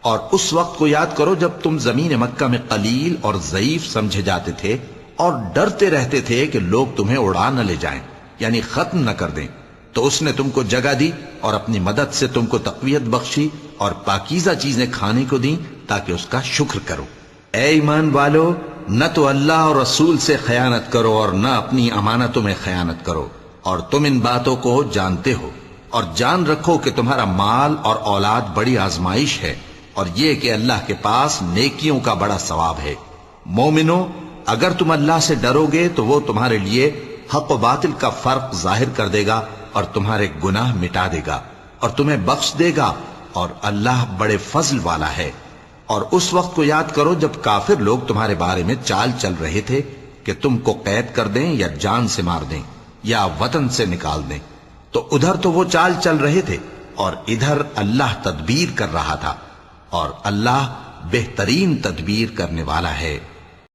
اور اس وقت کو یاد کرو جب تم زمین مکہ میں قلیل اور ضعیف سمجھے جاتے تھے اور ڈرتے رہتے تھے کہ لوگ تمہیں اڑا نہ لے جائیں، یعنی ختم نہ کر دیں، تو اس نے تم کو جگہ دی اور اپنی مدد سے تم کو تقویت بخشی اور پاکیزہ چیزیں کھانے کو دیں تاکہ اس کا شکر کرو۔ اے ایمان والو، نہ تو اللہ اور رسول سے خیانت کرو اور نہ اپنی امانتوں میں خیانت کرو، اور تم ان باتوں کو جانتے ہو، اور جان رکھو کہ تمہارا مال اور اولاد بڑی آزمائش ہے، اور یہ کہ اللہ کے پاس نیکیوں کا بڑا ثواب ہے۔ مومنو، اگر تم اللہ سے ڈرو گے تو وہ تمہارے لیے حق و باطل کا فرق ظاہر کر دے گا اور تمہارے گناہ مٹا دے گا اور تمہیں بخش دے گا، اور اللہ بڑے فضل والا ہے۔ اور اس وقت کو یاد کرو جب کافر لوگ تمہارے بارے میں چال چل رہے تھے کہ تم کو قید کر دیں یا جان سے مار دیں یا وطن سے نکال دیں، تو ادھر تو وہ چال چل رہے تھے اور ادھر اللہ تدبیر کر رہا تھا، اور اللہ بہترین تدبیر کرنے والا ہے۔